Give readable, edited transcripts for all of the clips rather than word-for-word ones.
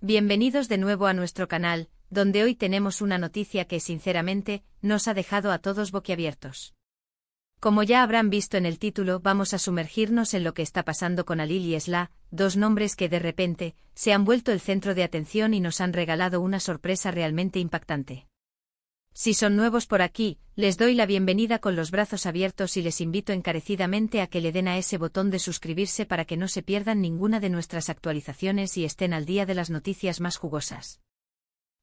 Bienvenidos de nuevo a nuestro canal, donde hoy tenemos una noticia que sinceramente nos ha dejado a todos boquiabiertos. Como ya habrán visto en el título, vamos a sumergirnos en lo que está pasando con Halil y Esla, dos nombres que de repente se han vuelto el centro de atención y nos han regalado una sorpresa realmente impactante. Si son nuevos por aquí, les doy la bienvenida con los brazos abiertos y les invito encarecidamente a que le den a ese botón de suscribirse para que no se pierdan ninguna de nuestras actualizaciones y estén al día de las noticias más jugosas.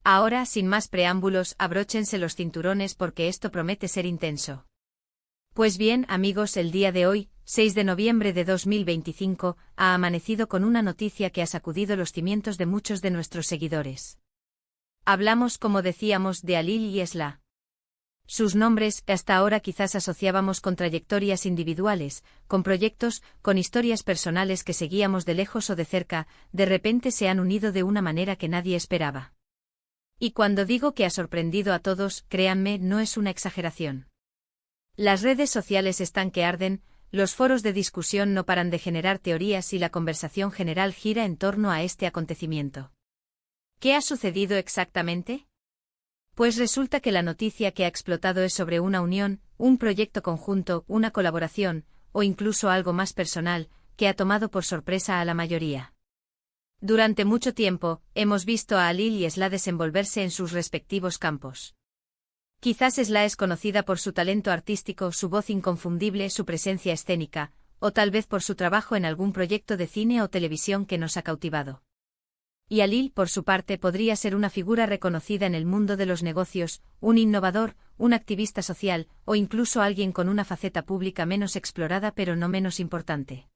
Ahora, sin más preámbulos, abróchense los cinturones porque esto promete ser intenso. Pues bien, amigos, el día de hoy, 6 de noviembre de 2025, ha amanecido con una noticia que ha sacudido los cimientos de muchos de nuestros seguidores. Hablamos, como decíamos, de Halil y Esla. Sus nombres, que hasta ahora quizás asociábamos con trayectorias individuales, con proyectos, con historias personales que seguíamos de lejos o de cerca, de repente se han unido de una manera que nadie esperaba. Y cuando digo que ha sorprendido a todos, créanme, no es una exageración. Las redes sociales están que arden, los foros de discusión no paran de generar teorías y la conversación general gira en torno a este acontecimiento. ¿Qué ha sucedido exactamente? Pues resulta que la noticia que ha explotado es sobre una unión, un proyecto conjunto, una colaboración, o incluso algo más personal, que ha tomado por sorpresa a la mayoría. Durante mucho tiempo, hemos visto a Halil y Esla desenvolverse en sus respectivos campos. Quizás Esla es conocida por su talento artístico, su voz inconfundible, su presencia escénica, o tal vez por su trabajo en algún proyecto de cine o televisión que nos ha cautivado. Y Halil, por su parte, podría ser una figura reconocida en el mundo de los negocios, un innovador, un activista social, o incluso alguien con una faceta pública menos explorada pero no menos importante.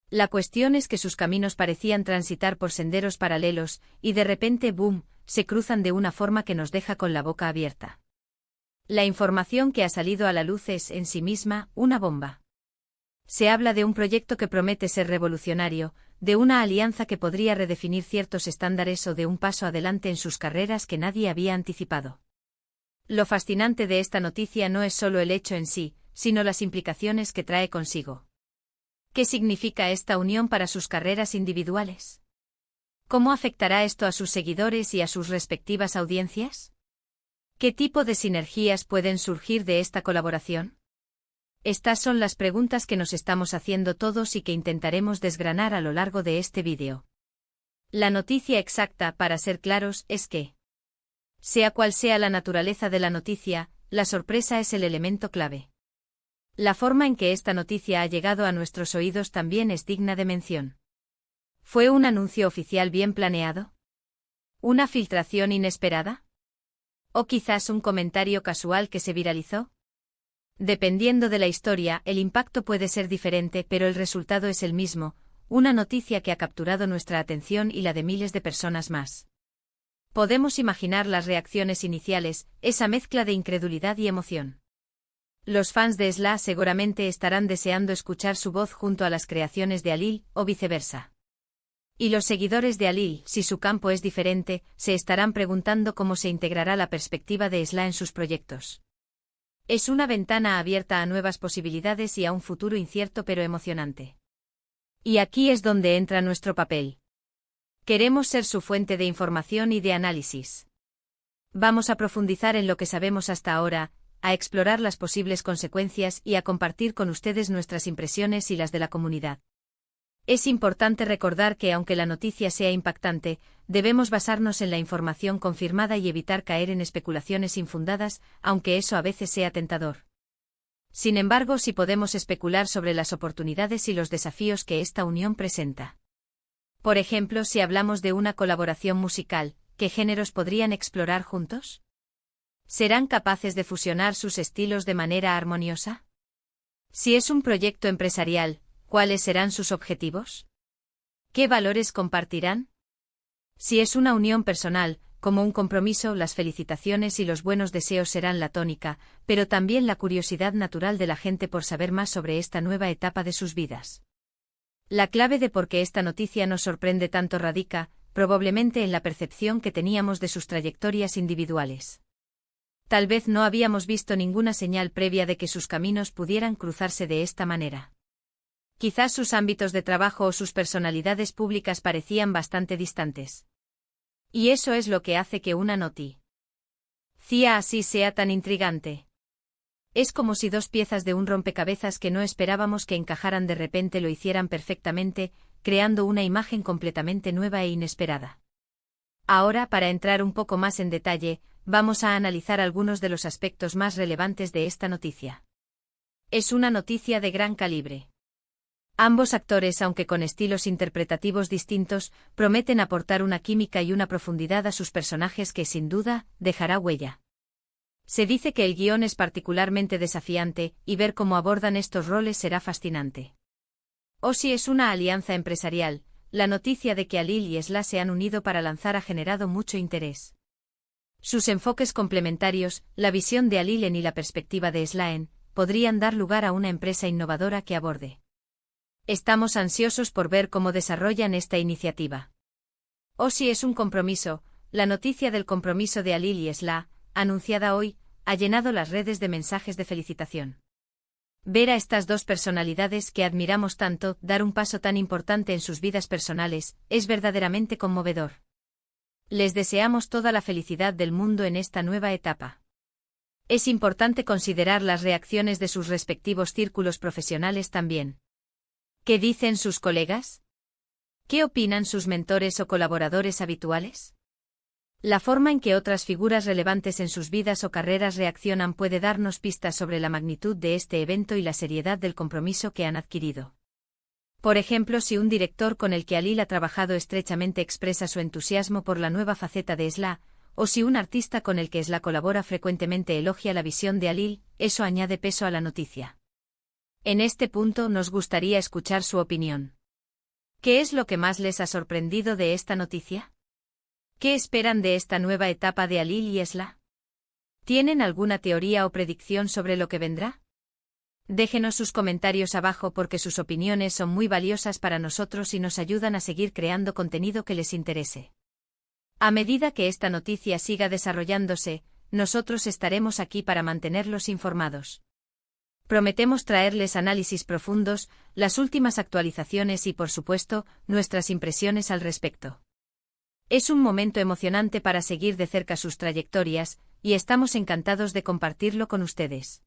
La cuestión es que sus caminos parecían transitar por senderos paralelos, y de repente, ¡boom!, se cruzan de una forma que nos deja con la boca abierta. La información que ha salido a la luz es, en sí misma, una bomba. Se habla de un proyecto que promete ser revolucionario, de una alianza que podría redefinir ciertos estándares o de un paso adelante en sus carreras que nadie había anticipado. Lo fascinante de esta noticia no es solo el hecho en sí, sino las implicaciones que trae consigo. ¿Qué significa esta unión para sus carreras individuales? ¿Cómo afectará esto a sus seguidores y a sus respectivas audiencias? ¿Qué tipo de sinergias pueden surgir de esta colaboración? Estas son las preguntas que nos estamos haciendo todos y que intentaremos desgranar a lo largo de este vídeo. La noticia exacta, para ser claros, es que, sea cual sea la naturaleza de la noticia, la sorpresa es el elemento clave. La forma en que esta noticia ha llegado a nuestros oídos también es digna de mención. ¿Fue un anuncio oficial bien planeado? ¿Una filtración inesperada? ¿O quizás un comentario casual que se viralizó? Dependiendo de la historia, el impacto puede ser diferente, pero el resultado es el mismo, una noticia que ha capturado nuestra atención y la de miles de personas más. Podemos imaginar las reacciones iniciales, esa mezcla de incredulidad y emoción. Los fans de Esla seguramente estarán deseando escuchar su voz junto a las creaciones de Halil, o viceversa. Y los seguidores de Halil, si su campo es diferente, se estarán preguntando cómo se integrará la perspectiva de Esla en sus proyectos. Es una ventana abierta a nuevas posibilidades y a un futuro incierto pero emocionante. Y aquí es donde entra nuestro papel. Queremos ser su fuente de información y de análisis. Vamos a profundizar en lo que sabemos hasta ahora, a explorar las posibles consecuencias y a compartir con ustedes nuestras impresiones y las de la comunidad. Es importante recordar que aunque la noticia sea impactante, debemos basarnos en la información confirmada y evitar caer en especulaciones infundadas, aunque eso a veces sea tentador. Sin embargo, sí podemos especular sobre las oportunidades y los desafíos que esta unión presenta. Por ejemplo, si hablamos de una colaboración musical, ¿qué géneros podrían explorar juntos? ¿Serán capaces de fusionar sus estilos de manera armoniosa? Si es un proyecto empresarial, ¿cuáles serán sus objetivos? ¿Qué valores compartirán? Si es una unión personal, como un compromiso, las felicitaciones y los buenos deseos serán la tónica, pero también la curiosidad natural de la gente por saber más sobre esta nueva etapa de sus vidas. La clave de por qué esta noticia nos sorprende tanto radica, probablemente en la percepción que teníamos de sus trayectorias individuales. Tal vez no habíamos visto ninguna señal previa de que sus caminos pudieran cruzarse de esta manera. Quizás sus ámbitos de trabajo o sus personalidades públicas parecían bastante distantes. Y eso es lo que hace que una noticia así sea tan intrigante. Es como si dos piezas de un rompecabezas que no esperábamos que encajaran de repente lo hicieran perfectamente, creando una imagen completamente nueva e inesperada. Ahora, para entrar un poco más en detalle, vamos a analizar algunos de los aspectos más relevantes de esta noticia. Es una noticia de gran calibre. Ambos actores, aunque con estilos interpretativos distintos, prometen aportar una química y una profundidad a sus personajes que sin duda dejará huella. Se dice que el guión es particularmente desafiante, y ver cómo abordan estos roles será fascinante. O si es una alianza empresarial, la noticia de que Alil y Esla se han unido para lanzar ha generado mucho interés. Sus enfoques complementarios, la visión de Alil y la perspectiva de Slaen, podrían dar lugar a una empresa innovadora que aborde. Estamos ansiosos por ver cómo desarrollan esta iniciativa. O si es un compromiso, la noticia del compromiso de Alil y Esla, anunciada hoy, ha llenado las redes de mensajes de felicitación. Ver a estas dos personalidades que admiramos tanto dar un paso tan importante en sus vidas personales es verdaderamente conmovedor. Les deseamos toda la felicidad del mundo en esta nueva etapa. Es importante considerar las reacciones de sus respectivos círculos profesionales también. ¿Qué dicen sus colegas? ¿Qué opinan sus mentores o colaboradores habituales? La forma en que otras figuras relevantes en sus vidas o carreras reaccionan puede darnos pistas sobre la magnitud de este evento y la seriedad del compromiso que han adquirido. Por ejemplo, si un director con el que Alil ha trabajado estrechamente expresa su entusiasmo por la nueva faceta de Esla, o si un artista con el que Esla colabora frecuentemente elogia la visión de Alil, eso añade peso a la noticia. En este punto nos gustaría escuchar su opinión. ¿Qué es lo que más les ha sorprendido de esta noticia? ¿Qué esperan de esta nueva etapa de Alil y Esla? ¿Tienen alguna teoría o predicción sobre lo que vendrá? Déjenos sus comentarios abajo porque sus opiniones son muy valiosas para nosotros y nos ayudan a seguir creando contenido que les interese. A medida que esta noticia siga desarrollándose, nosotros estaremos aquí para mantenerlos informados. Prometemos traerles análisis profundos, las últimas actualizaciones y, por supuesto, nuestras impresiones al respecto. Es un momento emocionante para seguir de cerca sus trayectorias, y estamos encantados de compartirlo con ustedes.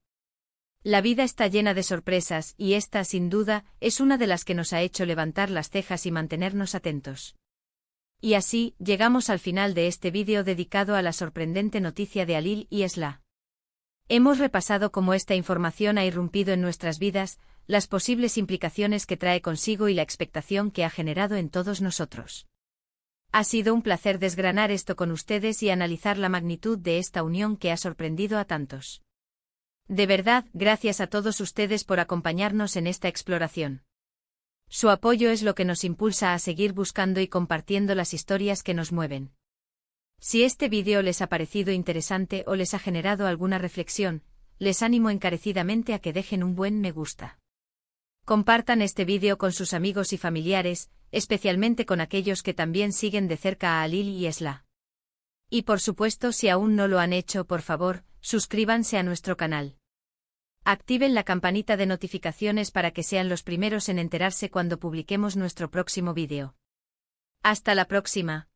La vida está llena de sorpresas y esta, sin duda, es una de las que nos ha hecho levantar las cejas y mantenernos atentos. Y así, llegamos al final de este vídeo dedicado a la sorprendente noticia de Alil y Esla. Hemos repasado cómo esta información ha irrumpido en nuestras vidas, las posibles implicaciones que trae consigo y la expectación que ha generado en todos nosotros. Ha sido un placer desgranar esto con ustedes y analizar la magnitud de esta unión que ha sorprendido a tantos. De verdad, gracias a todos ustedes por acompañarnos en esta exploración. Su apoyo es lo que nos impulsa a seguir buscando y compartiendo las historias que nos mueven. Si este vídeo les ha parecido interesante o les ha generado alguna reflexión, les animo encarecidamente a que dejen un buen me gusta. Compartan este vídeo con sus amigos y familiares, especialmente con aquellos que también siguen de cerca a Alil y Esla. Y por supuesto, si aún no lo han hecho, por favor, suscríbanse a nuestro canal. Activen la campanita de notificaciones para que sean los primeros en enterarse cuando publiquemos nuestro próximo vídeo. Hasta la próxima.